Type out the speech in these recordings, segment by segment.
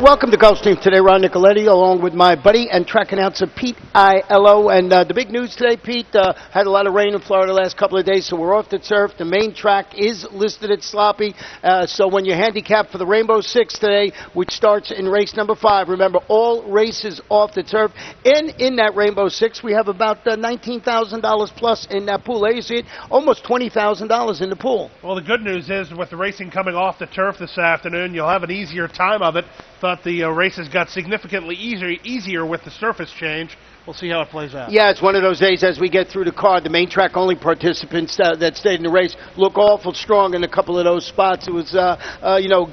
Welcome to Gulfstream today. Ron Nicoletti, along with my buddy and track announcer Pete ILO. And the big news today, Pete, had a lot of rain in Florida the last couple of days, so we're off the turf. The main track is listed at sloppy. So when you're handicapped for the Rainbow Six today, which starts in race number 5, remember all races off the turf. And in that Rainbow Six, we have about $19,000 plus in that pool. There you see it, almost $20,000 in the pool. Well, the good news is with the racing coming off the turf this afternoon, you'll have an easier time of it. Thought the races got significantly easier with the surface change. We'll see how it plays out. Yeah, it's one of those days as we get through the card. The main track only participants that stayed in the race look awful strong in a couple of those spots. It was,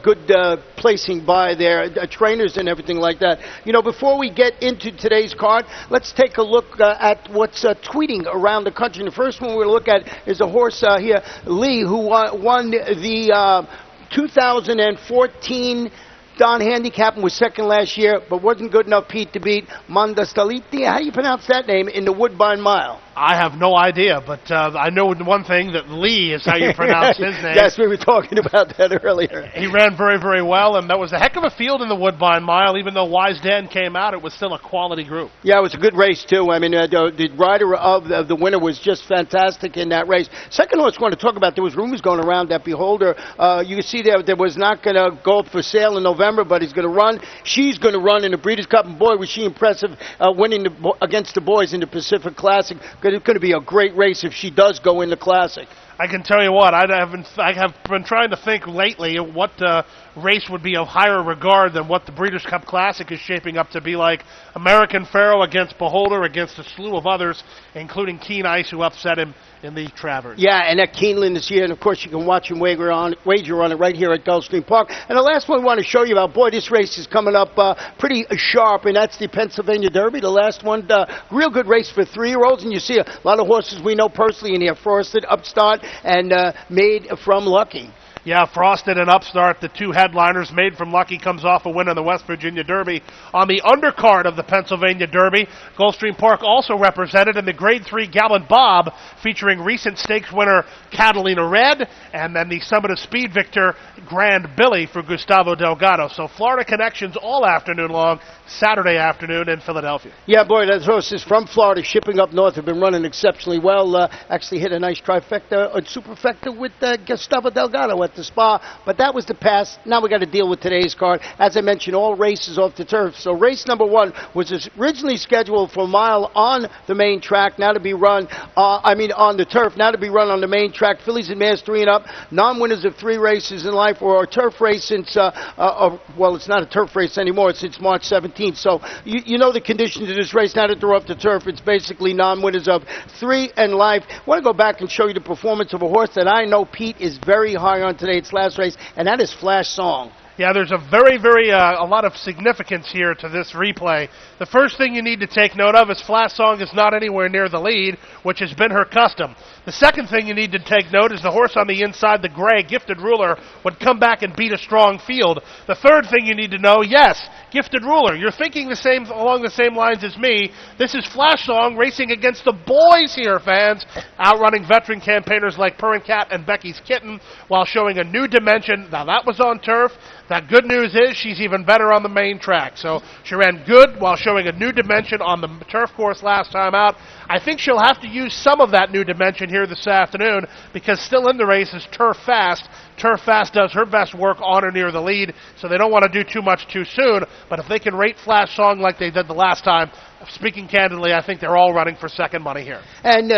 good placing by their trainers and everything like that. Before we get into today's card, let's take a look at what's tweeting around the country. And the first one we're going to look at is a horse here, Lee, who won the 2014 Don Handicapping, was second last year, but wasn't good enough, Pete, to beat Mandastaliti. How do you pronounce that name in the Woodbine Mile? I have no idea, but I know one thing, that Lee is how you pronounce his name. Yes, we were talking about that earlier. He ran very, very well, and that was a heck of a field in the Woodbine Mile. Even though Wise Dan came out, it was still a quality group. Yeah, it was a good race, too. I mean, the rider of the winner was just fantastic in that race. Second horse I want to talk about, there was rumors going around that Beholder, you can see there was not going to go up for sale in November, but he's going to run. She's going to run in the Breeders' Cup, and boy, was she impressive winning against the boys in the Pacific Classic. It's going to be a great race if she does go in the Classic. I can tell you what, I have been trying to think lately what race would be of higher regard than what the Breeders' Cup Classic is shaping up to be like. American Pharaoh against Beholder against a slew of others, including Keen Ice, who upset him in the Travers. Yeah, and that Keeneland this year, and of course you can watch him wager on it right here at Gulfstream Park. And the last one we want to show you about, boy, this race is coming up pretty sharp, and that's the Pennsylvania Derby. The last one, real good race for 3-year-olds, and you see a lot of horses we know personally in here, Frosted, Upstart, and Made from Lucky. Yeah, Frosted and Upstart, the two headliners. Made from Lucky comes off a win in the West Virginia Derby. On the undercard of the Pennsylvania Derby, Gulfstream Park also represented in the Grade 3 Gallant Bob, featuring recent stakes winner Catalina Red, and then the Summit of Speed victor Grand Billy for Gustavo Delgado. So Florida connections all afternoon long, Saturday afternoon in Philadelphia. Yeah, boy, those horses from Florida shipping up north have been running exceptionally well. Actually hit a nice trifecta, a superfecta with Gustavo Delgado at the Spa, but that was the past. Now we got to deal with today's card. As I mentioned, all races off the turf. So race number 1 was originally scheduled for a mile on the main track, now to be run, on the turf, now to be run on the main track. Fillies and Mares 3 and up, non-winners of 3 races in life, or a turf race since, well, it's not a turf race anymore, it's since March 17th. So you know the conditions of this race. Now that they're off the turf, it's basically non-winners of 3 and life. I want to go back and show you the performance of a horse that I know Pete is very high on today, its last race, and that is Flash Song. Yeah, there's a a lot of significance here to this replay. The first thing you need to take note of is Flash Song is not anywhere near the lead, which has been her custom. The second thing you need to take note is the horse on the inside, the gray, Gifted Ruler, would come back and beat a strong field. The third thing you need to know, yes, Gifted Ruler. You're thinking along the same lines as me. This is Flash Song racing against the boys here, fans, outrunning veteran campaigners like Purring Cat and Becky's Kitten while showing a new dimension. Now, that was on turf. That good news is she's even better on the main track. So she ran good while showing a new dimension on the turf course last time out. I think she'll have to use some of that new dimension here this afternoon because still in the race is Turf Fast. Turf Fast does her best work on or near the lead, so they don't want to do too much too soon. But if they can rate Flash Song like they did the last time, speaking candidly, I think they're all running for second money here. And,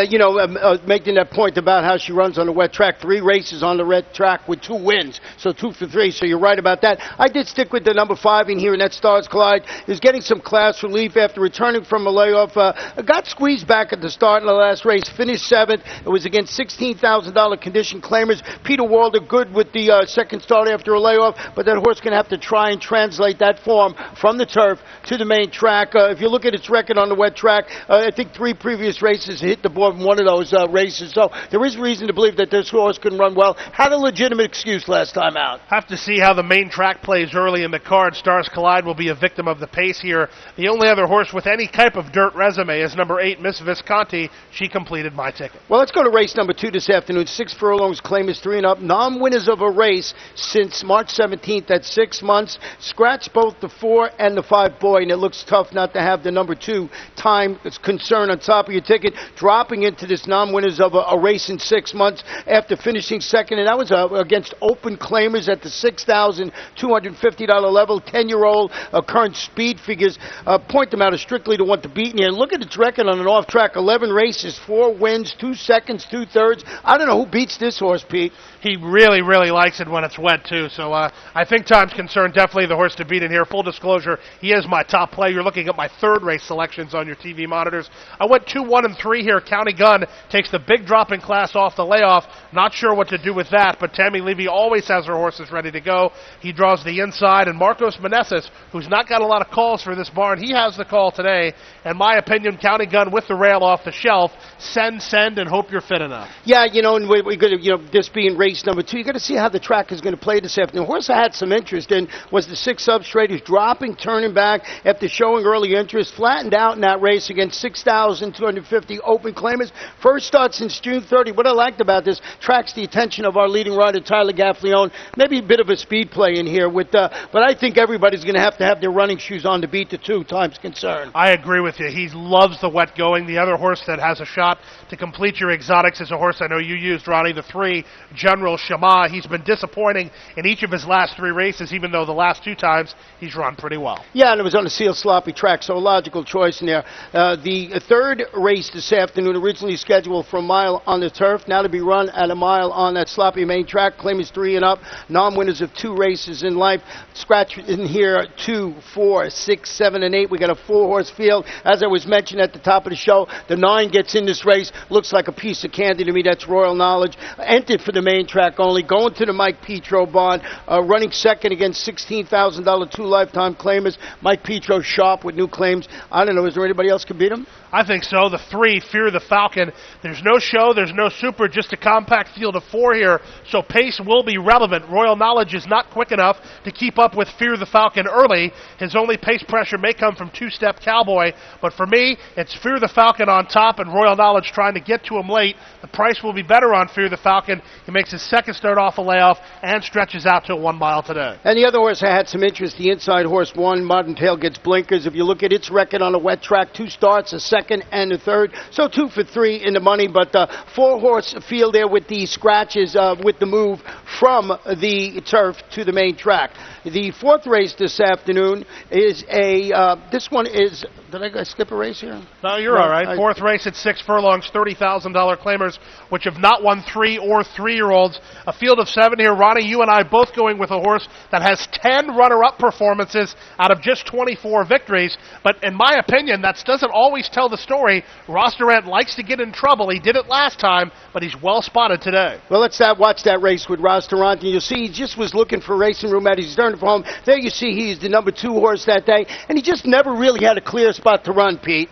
making that point about how she runs on the wet track, 3 races on the red track with 2 wins, so 2 for 3, so you're right about that. I did stick with the number 5 in here, and that Stars Collide is getting some class relief after returning from a layoff. Got squeezed back at the start in the last race, finished 7th. It was against $16,000 condition claimers. Peter Walder good with the second start after a layoff, but that horse going to have to try and translate that form from the turf to the main track. If you look at its record on the wet track, I think 3 previous races hit the board in one of those races, so there is reason to believe that this horse can run well. Had a legitimate excuse last time out. Have to see how the main track plays early in the card. Stars Collide will be a victim of the pace here. The only other horse with any type of dirt resume is number 8, Miss Visconti. She completed my ticket. Well, let's go to race number 2 this afternoon. 6 furlongs, claim is 3 and up. Non-winners of a race since March 17th at 6 months. Scratch both the 4 and the 5 boy, and it looks tough not to have the number 2 time concern on top of your ticket. Dropping into this non-winners of a race in 6 months after finishing second, and that was against open claimers at the $6,250 level. 10-year-old current speed figures point them out as strictly the one to beat in here. Look at its record on an off-track: 11 races, 4 wins, 2 seconds, 2 thirds. I don't know who beats this horse, Pete. He really, really likes it when it's wet, too. So I think time's concerned, definitely the horse to beat in here. Full disclosure, he is my top play. You're looking at my third race selections on your TV monitors. I went 2, 1, and 3 here. County Gun takes the big drop in class off the layoff. Not sure what to do with that, but Tammy Levy always has her horses ready to go. He draws the inside, and Marcos Meneses, who's not got a lot of calls for this barn, he has the call today. In my opinion, County Gun with the rail off the shelf. Send, and hope you're fit enough. Yeah, and we're going to, this being race number 2, you got to see how the track is going to play this afternoon. The horse I had some interest in was the 6 Substrate, who's dropping, turning back after showing early interest, flattened out in that race against 6,250 open claimers. First start since June 30. What I liked about this, tracks the attention of our leading rider, Tyler Gaffleone. Maybe a bit of a speed play in here, but I think everybody's going to have their running shoes on to beat the 2 times concerned. I agree with you. He loves the wet going. The other horse that has a shot to complete your exotics is a horse I know you used, Ronnie, the 3, General Shama. He's been disappointing in each of his last 3 races, even though the last 2 times he's run pretty well. Yeah, and it was on a sealed sloppy track, so a logical choice in there. The third race this afternoon, originally scheduled for a mile on the turf, now to be run at a mile on that sloppy main track. Claim is 3 and up. Non-winners of 2 races in life. Scratch in here 2, 4, 6, 7, and 8. We got a 4-horse field. As I was mentioning at the top of the show, the 9 gets in this race. Looks like a piece of candy to me. That's Royal Knowledge. Entered for the main track only. Going to the Mike Petro barn. Running second against $16,000 2 lifetime claimers. Mike Petro sharp with new claims. I don't know. Is there anybody else can beat him? I think so. The 3, Fear the Falcon. There's no show, there's no super, just a compact field of 4 here, so pace will be relevant. Royal Knowledge is not quick enough to keep up with Fear the Falcon early. His only pace pressure may come from 2-step Cowboy, but for me, it's Fear the Falcon on top and Royal Knowledge trying to get to him late. The price will be better on Fear the Falcon. He makes his second start off a layoff and stretches out to 1 mile today. And the other horse I had some interest, the inside horse 1, Modern Tail, gets blinkers. If you look at its record on a wet track, 2 starts, a second and a third, so 2 for 3 in the money, but 4-horse field there with the scratches with the move from the turf to the main track. The 4th race this afternoon is this one is, did I skip a race here? No, you're all right. 4th race at 6 furlongs, $30,000 claimers, which have not won 3 or 3-year-olds. A field of 7 here. Ronnie, you and I both going with a horse that has 10 runner-up performances out of just 24 victories, but in my opinion, that doesn't always tell the story. Ross Durant likes to get in trouble. He did it last time, but he's well spotted today. Well, let's watch that race with Ross Durant, and you'll see he just was looking for racing room at his turn for home. There you see he's the number 2 horse that day, and he just never really had a clear spot to run, Pete.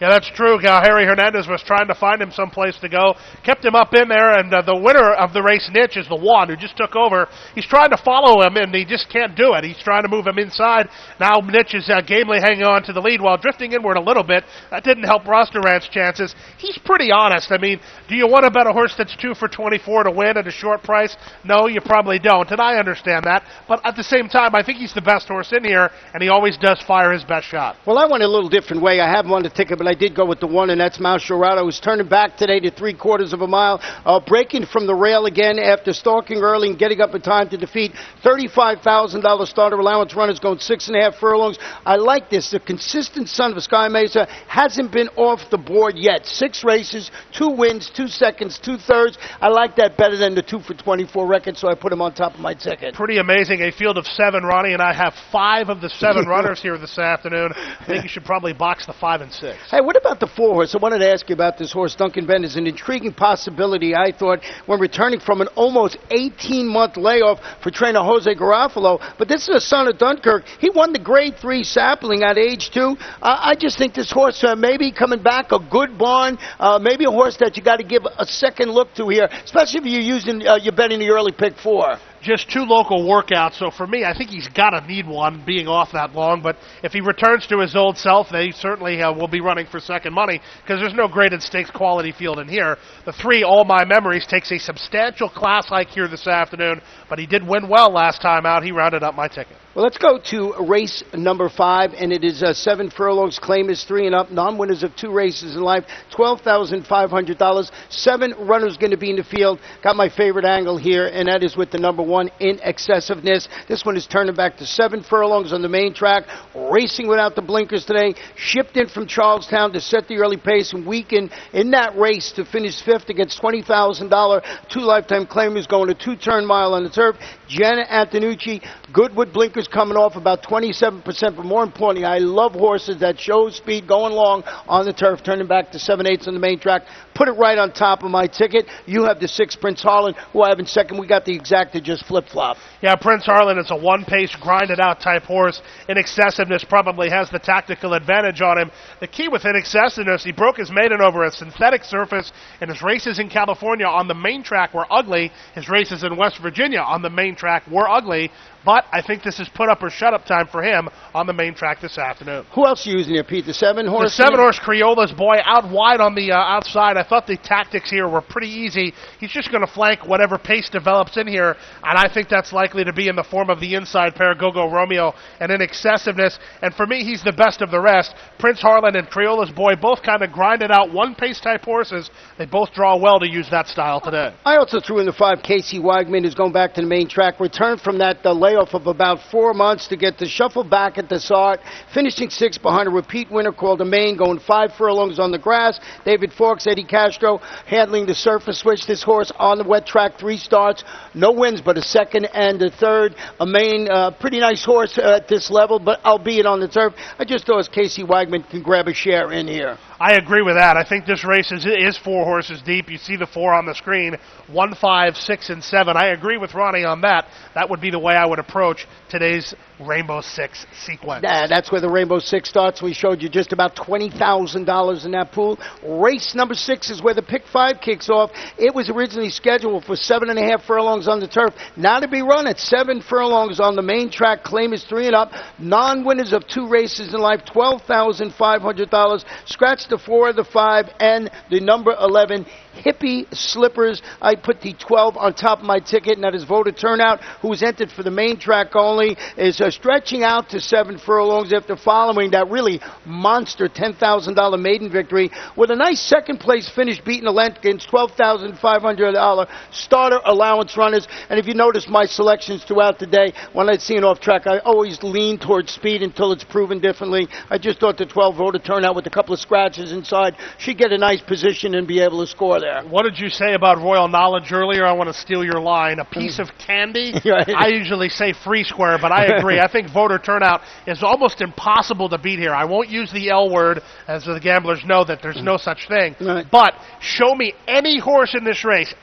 Yeah, that's true. Harry Hernandez was trying to find him someplace to go. Kept him up in there, and the winner of the race, Nitch, is the one who just took over. He's trying to follow him, and he just can't do it. He's trying to move him inside. Now Nitch is gamely hanging on to the lead while drifting inward a little bit. That didn't help Ross Durant's chances. He's pretty honest. I mean, do you want to bet a horse that's 2 for 24 to win at a short price? No, you probably don't, and I understand that. But at the same time, I think he's the best horse in here, and he always does fire his best shot. Well, I went a little different way. I have won the ticket, but I did go with the 1, and that's Mausharado, who's turning back today to 3/4 of a mile, breaking from the rail again after stalking early and getting up in time to defeat $35,000 starter allowance runners going 6.5 furlongs. I like this. The consistent son of Sky Mesa hasn't been off the board yet. 6 races, 2 wins, 2 seconds, 2 thirds. I like that better than the 2 for 24 record, so I put him on top of my ticket. Pretty amazing. A field of 7, Ronnie, and I have 5 of the 7 runners here this afternoon. I think you should probably box the 5 and 6. Hey, what about the 4 horse? I wanted to ask you about this horse. Duncan Bend is an intriguing possibility, I thought, when returning from an almost 18-month layoff for trainer Jose Garofalo. But this is a son of Dunkirk. He won the Grade 3 sapling at age 2. I just think this horse maybe coming back, a good barn, maybe a horse that you got to give a second look to here, especially if you're betting the early pick 4. just 2 local workouts. So for me, I think he's got to need one being off that long. But if he returns to his old self, they certainly will be running for second money because there's no graded stakes quality field in here. The 3, All My Memories, takes a substantial class hike here this afternoon, but he did win well last time out. He rounded up my ticket. Well, let's go to race number 5, and it is 7 furlongs. Claim is 3 and up. Non-winners of 2 races in life, $12,500. 7 runners going to be in the field. Got my favorite angle here, and that is with the number 1, In Excessiveness. This one is turning back to 7 furlongs on the main track, racing without the blinkers today. Shipped in from Charlestown to set the early pace and weaken in that race to finish 5th against $20,000. 2 lifetime claimers going a 2-turn mile on the turf. Jenna Antonucci, good with blinkers coming off about 27%, but more importantly, I love horses that show speed going long on the turf, turning back to 7/8 on the main track. Put it right on top of my ticket. You have the 6 Prince Harlan, who I have in second. We got the exact to just flip-flop. Yeah, Prince Harlan is a 1-pace, grinded-out type horse. In Excessiveness probably has the tactical advantage on him. The key with In Excessiveness, he broke his maiden over a synthetic surface, and his races in California on the main track were ugly. His races in West Virginia on the main track were ugly. But I think this is put-up or shut-up time for him on the main track this afternoon. Who else are you using here, Pete? The 7-horse? The 7-horse Criola's Boy out wide on the outside. I thought the tactics here were pretty easy. He's just going to flank whatever pace develops in here, and I think that's likely to be in the form of the inside pair, Go-Go Romeo, and In Excessiveness. And for me, he's the best of the rest. Prince Harlan and Criola's Boy both kind of grinded out 1-pace type horses. They both draw well to use that style today. I also threw in the 5, Casey Weigman, who's going back to the main track. Returned from that layoff of about 4 months to get the shuffle back at the start, finishing 6th behind a repeat winner called the Maine, going 5 furlongs on the grass. David Fawkes, Eddie Castro handling the surface switch. This horse on the wet track, 3 starts, no wins, but a 2nd and a 3rd. A Maine, pretty nice horse at this level, but albeit on the turf. I just thought Casey Weigman can grab a share in here. I agree with that. I think this race is 4 horses deep. You see the 4 on the screen, 1, 5, 6, and 7. I agree with Ronnie on that. That would be the way I would approach today's Rainbow 6 sequence. Yeah, that's where the Rainbow 6 starts. We showed you just about $20,000 in that pool. Race number 6 is where the Pick 5 kicks off. It was originally scheduled for 7.5 furlongs on the turf. Now to be run at 7 furlongs on the main track. Claim is 3 and up. Non-winners of 2 races in life, $12,500. Scratch the 4, the 5, and the number 11. Hippie Slippers. I put the 12 on top of my ticket, and that is voter turnout, who was entered for the main track only, is stretching out to 7 furlongs after following that really monster $10,000 maiden victory with a nice second-place finish, beating a length against $12,500 starter allowance runners. And if you notice my selections throughout the day, when I'd see an off-track, I always lean towards speed until it's proven differently. I just thought the 12 voter turnout with a couple of scratches inside should get a nice position and be able to score there. What did you say about Royal Knowledge earlier? I want to steal your line. A piece of candy? I usually say free square, but I agree. I think voter turnout is almost impossible to beat here. I won't use the L word, as the gamblers know that there's no such thing. Right. But show me any horse in this race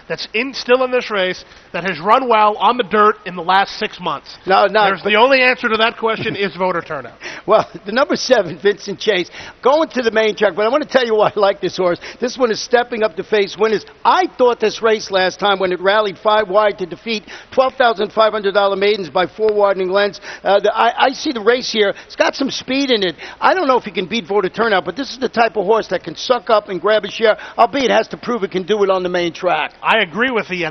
that's still in this race that has run well on the dirt in the last 6 months. The only answer to that question is voter turnout. Well, the number 7, Vincent Chase, going to the main track, but I want to tell you why I like this horse. This one is stepping up to face winners. I thought this race last time when it rallied 5 wide to defeat $12,500 maidens by 4 widening lengths. I see the race here. It's got some speed in it. I don't know if he can beat voter turnout, but this is the type of horse that can suck up and grab a share, albeit it has to prove it can do it on the main track. I agree with the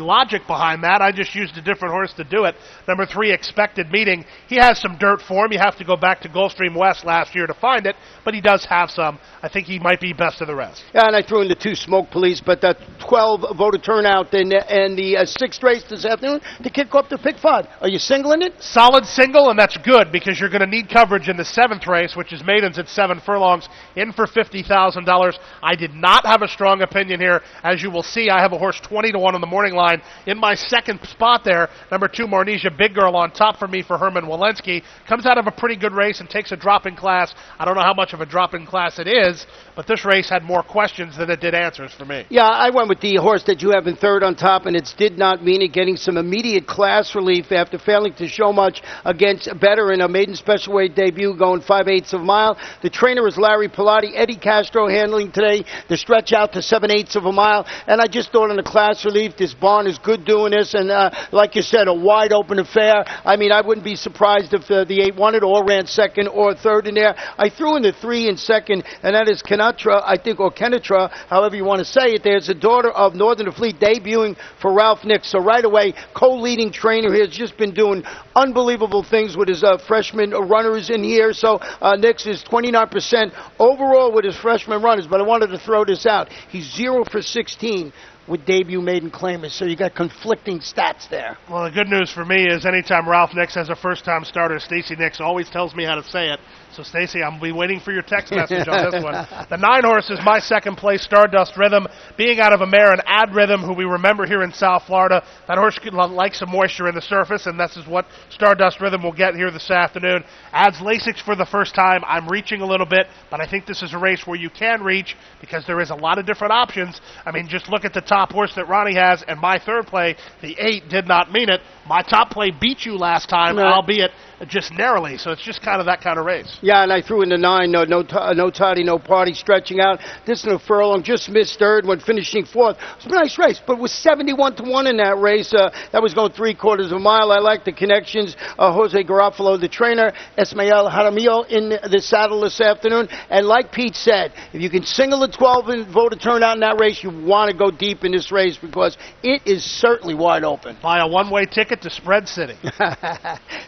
logic behind that. I just used a different horse to do it. Number 3, Expected Meeting. He has some dirt form. You have to go back to Gulfstream West last year to find it, but he does have some. I think he might be best of the rest. Yeah, and I threw in the 2 Smoke Police, but the 12 voter turnout and the 6th race this afternoon to kick off the Pick 5. Are you singling it? Solid single, and that's good because you're going to need coverage in the 7th race, which is maidens at 7 furlongs, in for $50,000. I did not have a strong opinion here. As you will see, I have a horse 20-1 on the morning line. In my second spot there, number 2, Marnesia Big Girl on top for me for Herman Walensky. Comes out of a pretty good race and takes a drop in class. I don't know how much of a drop in class it is, but this race had more questions than it did answers for me. Yeah, I went with the horse that you have in 3rd on top, and it did not mean it, getting some immediate class relief safe after failing to show much against Better in a maiden special weight debut, going 5/8 of a mile. The trainer is Larry Pilati. Eddie Castro handling today the stretch out to 7/8 of a mile. And I just thought in the class relief, this barn is good doing this. And like you said, a wide open affair. I mean, I wouldn't be surprised if the 8 won it or ran second or third in there. I threw in the 3 in second, and that is Kenatra, I think, or Kenatra, however you want to say it. There's a daughter of Northern Fleet debuting for Ralph Nix. So right away, co-leading trainer here has just been doing unbelievable things with his freshman runners in here. So Nix is 29% overall with his freshman runners. But I wanted to throw this out. He's 0 for 16 with debut maiden claimers, so you got conflicting stats there. Well, the good news for me is anytime Ralph Nix has a first-time starter, Stacy Nix always tells me how to say it. So, Stacy, I'll be waiting for your text message on this one. The 9 horse is my second place, Stardust Rhythm, being out of a mare, an Ad Rhythm, who we remember here in South Florida. That horse likes some moisture in the surface, and this is what Stardust Rhythm will get here this afternoon. Adds Lasix for the first time. I'm reaching a little bit, but I think this is a race where you can reach because there is a lot of different options. I mean, just look at the top horse that Ronnie has, and my third play, the 8, did not mean it. My top play beat you last time, albeit just narrowly, so it's just kind of that kind of race. Yeah, and I threw in the 9, no toddy, no party, stretching out. This is a furlong, just missed third when finishing fourth. It was a nice race, but it was 71-1 in that race. That was going 3/4 of a mile. I like the connections. Jose Garofalo, the trainer, Esmael Jaramillo in the saddle this afternoon. And like Pete said, if you can single the 12 and vote a turnout in that race, you want to go deep in this race because it is certainly wide open. Buy a one-way ticket to Spread City.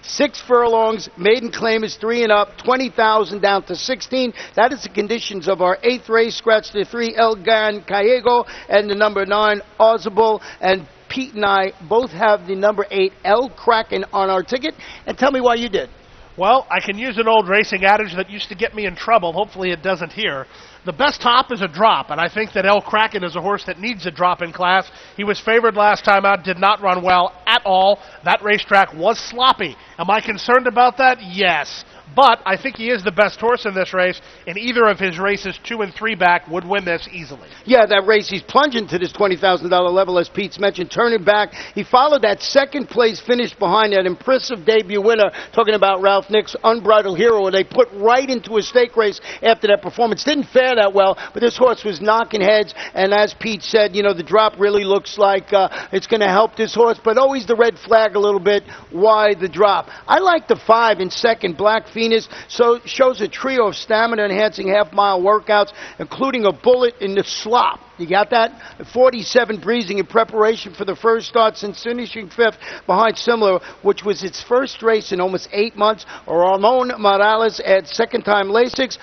6 furlongs, maiden claim is 3 and up, 20,000 down to 16. That is the conditions of our 8th race. Scratch the 3, El Gan Callego, and the number 9, Audible. And Pete and I both have the number 8, El Kraken, on our ticket. And tell me why you did. Well, I can use an old racing adage that used to get me in trouble. Hopefully it doesn't here. The best hop is a drop, and I think that El Kraken is a horse that needs a drop in class. He was favored last time out, did not run well at all. That racetrack was sloppy. Am I concerned about that? Yes. But I think he is the best horse in this race, and either of his races 2 and 3 back would win this easily. Yeah, that race, he's plunging to this $20,000 level, as Pete's mentioned, turning back. He followed that second place finish behind that impressive debut winner, talking about Ralph Nix, Unbridled Hero, where they put right into a stake race after that performance. Didn't fare that well, but this horse was knocking heads, and as Pete said, you know, the drop really looks like it's going to help this horse, but always the red flag a little bit. Why the drop? I like the 5 in second, Black Venus, so shows a trio of stamina-enhancing half-mile workouts, including a bullet in the slop. You got that? 47 breezing in preparation for the first start since finishing 5th behind Similar, which was its first race in almost 8 months. Ramon Morales at second-time Lasix.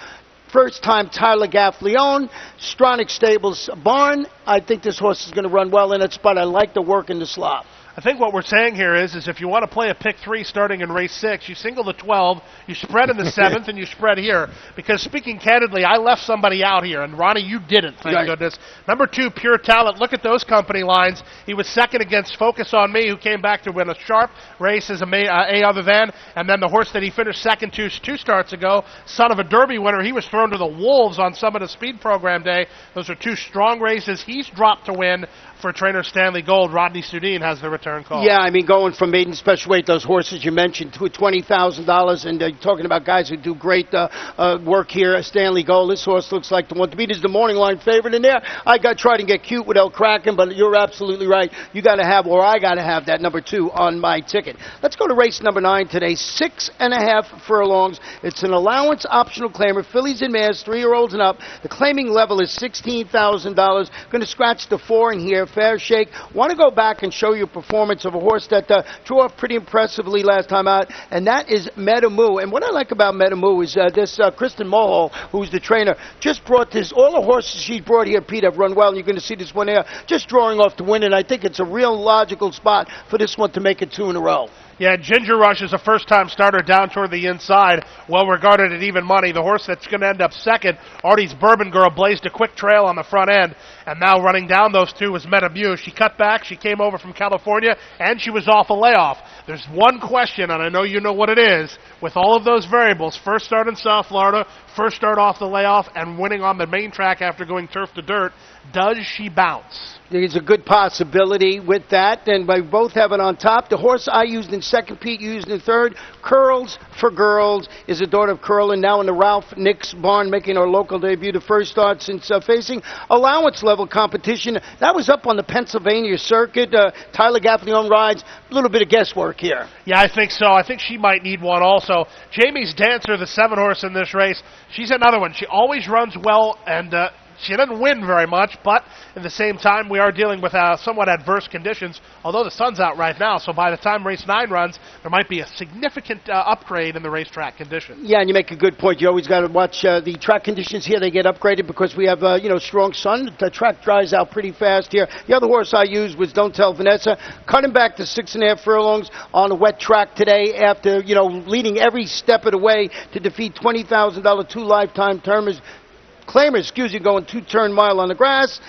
First time Tyler Gaffleone, Stronach Stables Barn. I think this horse is going to run well in its spot. I like the work in the slop. I think what we're saying here is if you want to play a pick 3 starting in race 6, you single the 12, you spread in the 7th, and you spread here. Because speaking candidly, I left somebody out here, and Ronnie, you didn't, thank goodness. Number 2, Pure Talent. Look at those company lines. He was second against Focus on Me, who came back to win a sharp race as a other than. And then the horse that he finished second to 2 starts ago, Son of a Derby winner, he was thrown to the wolves on some of the speed program day. Those are 2 strong races. He's dropped to win for trainer Stanley Gold. Rodney Studine has the return call. Yeah, I mean, going from maiden special weight, those horses you mentioned, to $20,000, and talking about guys who do great work here. Stanley Gold, this horse looks like the one to beat. Is the morning line favorite in there. I got tried to get cute with El Kraken, but you're absolutely right. You got to have, or I got to have that number 2 on my ticket. Let's go to race number 9 today. 6.5 furlongs. It's an allowance optional claimer. Fillies and mares, 3-year-olds and up. The claiming level is $16,000. Going to scratch the 4 in here. Fair shake. Want to go back and show you a performance of a horse that drew off pretty impressively last time out, and that is Metamoo. And what I like about Metamoo is this Kristen Mulhall, who's the trainer, just brought this. All the horses she's brought here, Pete, have run well, and you're going to see this one here just drawing off to win, and I think it's a real logical spot for this one to make it 2 in a row. Yeah, Ginger Rush is a first-time starter down toward the inside, well-regarded at even money. The horse that's going to end up second, Artie's Bourbon Girl, blazed a quick trail on the front end, and now running down those 2 was Metamu. She cut back, she came over from California, and she was off a layoff. There's one question, and I know you know what it is, with all of those variables, first start in South Florida, first start off the layoff, and winning on the main track after going turf to dirt, does she bounce? There's a good possibility with that, and we both have it on top. The horse I used in second, Pete used in third. Curls for Girls is a daughter of Curlin, now in the Ralph Nix barn, making her local debut. The first start since facing allowance level competition. That was up on the Pennsylvania circuit. Tyler Gaffney on rides. A little bit of guesswork here. Yeah, I think so. I think she might need one also. Jamie's Dancer, the 7-horse in this race, she's another one. She always runs well, and she doesn't win very much, but at the same time, we are dealing with somewhat adverse conditions, although the sun's out right now, so by the time race 9 runs, there might be a significant upgrade in the racetrack conditions. Yeah, and you make a good point. You always got to watch the track conditions here. They get upgraded because we have, strong sun. The track dries out pretty fast here. The other horse I used was Don't Tell Vanessa, cutting back to 6.5 furlongs on a wet track today after, leading every step of the way to defeat $20,000 two lifetime claimers, going 2-turn mile on the grass.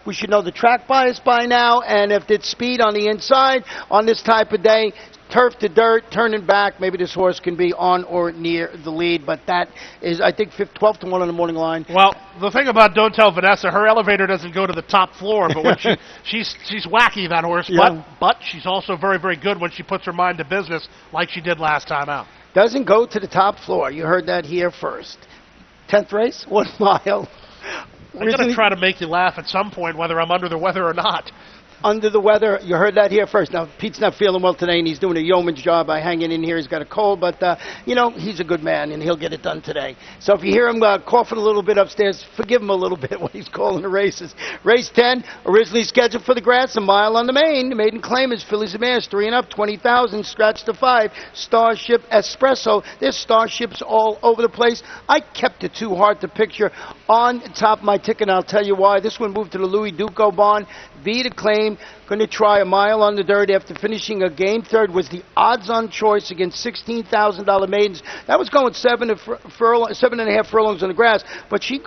We should know the track bias by now, and if it's speed on the inside on this type of day, turf to dirt, turning back, maybe this horse can be on or near the lead, but that is, I think, 12 to 1 on the morning line. Well, the thing about Don't Tell Vanessa, her elevator doesn't go to the top floor, but when she's wacky, that horse, yeah. but she's also very, very good when she puts her mind to business like she did last time out. Doesn't go to the top floor. You heard that here first. 10th race, 1 mile. I'm going to try to make you laugh at some point, whether I'm under the weather or not. Under the weather, you heard that here first. Now, Pete's not feeling well today, and he's doing a yeoman's job by hanging in here. He's got a cold, but, he's a good man, and he'll get it done today. So if you hear him coughing a little bit upstairs, forgive him a little bit when he's calling the races. Race 10, originally scheduled for the grass, a mile on the main. The maiden claim is Fillies and Mares, 3 and up, 20,000, scratch to 5. Starship Espresso. There's Starships all over the place. I kept it too hard to picture on top of my ticket, and I'll tell you why. This one moved to the Louis Duco barn. Be the claim, going to try a mile on the dirt after finishing a game third, was the odds-on choice against $16,000 maidens. That was going 7.5 furlongs on the grass, but she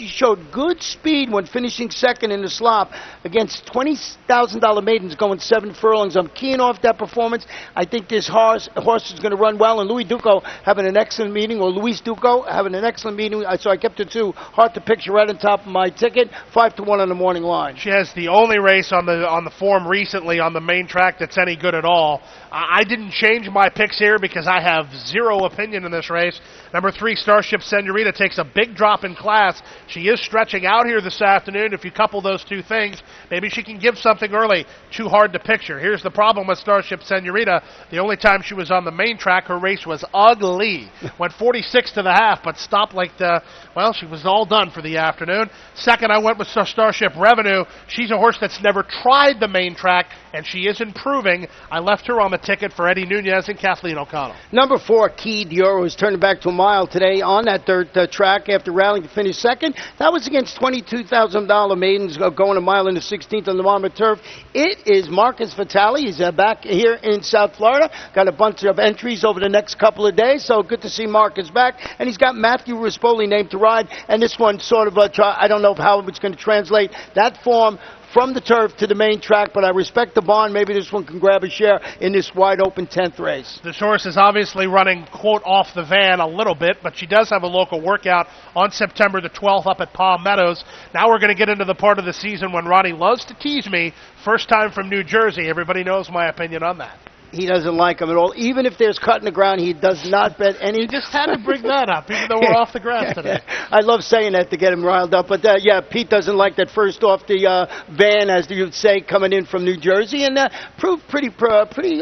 showed good speed when finishing second in the slop against $20,000 maidens going 7 furlongs. I'm keying off that performance. I think this horse is going to run well, and Louis Duco having an excellent meeting, or Luis Duco having an excellent meeting, so I kept it too hard to picture right on top of my ticket, 5 to 1 on the morning line. She has the only race on the form recently on the main track that's any good at all. I didn't change my picks here because I have zero opinion in this race. Number 3, Starship Senorita, takes a big drop in class. She is stretching out here this afternoon. If you couple those two things, maybe she can give something early. Too hard to picture. Here's the problem with Starship Senorita. The only time she was on the main track, her race was ugly. Went 46 to the half, but stopped she was all done for the afternoon. Second, I went with Starship Revenue. She's a horse that's never tried the main track, and she is improving. I left her on the ticket for Eddie Nunez and Kathleen O'Connell. Number 4, Key Dior, is turning back to a mile today on that dirt track after rallying to finish second. That was against $22,000 maidens going a mile in the 16th on the Monmouth turf. It is Marcus Vitale. He's back here in South Florida. Got a bunch of entries over the next couple of days, so good to see Marcus back. And he's got Matthew Rispoli named to ride, and this one sort of I don't know how it's going to translate that form from the turf to the main track, but I respect the barn. Maybe this one can grab a share in this wide-open 10th race. This horse is obviously running, quote, off the van a little bit, but she does have a local workout on September the 12th up at Palm Meadows. Now we're going to get into the part of the season when Ronnie loves to tease me. First time from New Jersey. Everybody knows my opinion on that. He doesn't like them at all. Even if there's cut in the ground, he does not bet any. You just had to bring that up, even though we're off the grass today. I love saying that to get him riled up. But, Pete doesn't like that first off the van, as you'd say, coming in from New Jersey, and proved pretty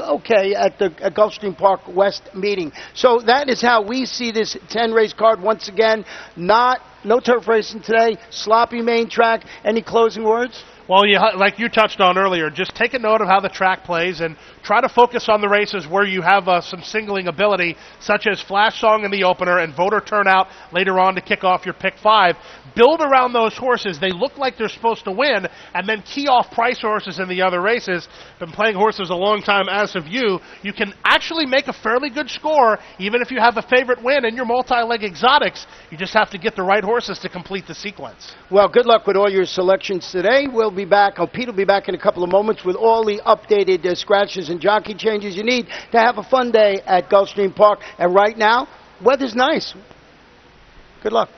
okay at the Gulfstream Park West meeting. So that is how we see this 10-race card once again. No turf racing today, sloppy main track. Any closing words? Well, like you touched on earlier, just take a note of how the track plays and try to focus on the races where you have some singling ability, such as Flash Song in the opener and voter turnout later on to kick off your pick 5. Build around those horses. They look like they're supposed to win, and then key off price horses in the other races. Been playing horses a long time, as have you. You can actually make a fairly good score, even if you have a favorite win in your multi-leg exotics. You just have to get the right horses to complete the sequence. Well, good luck with all your selections today. We'll be back. Pete will be back in a couple of moments with all the updated scratches and jockey changes you need to have a fun day at Gulfstream Park. And right now, weather's nice. Good luck.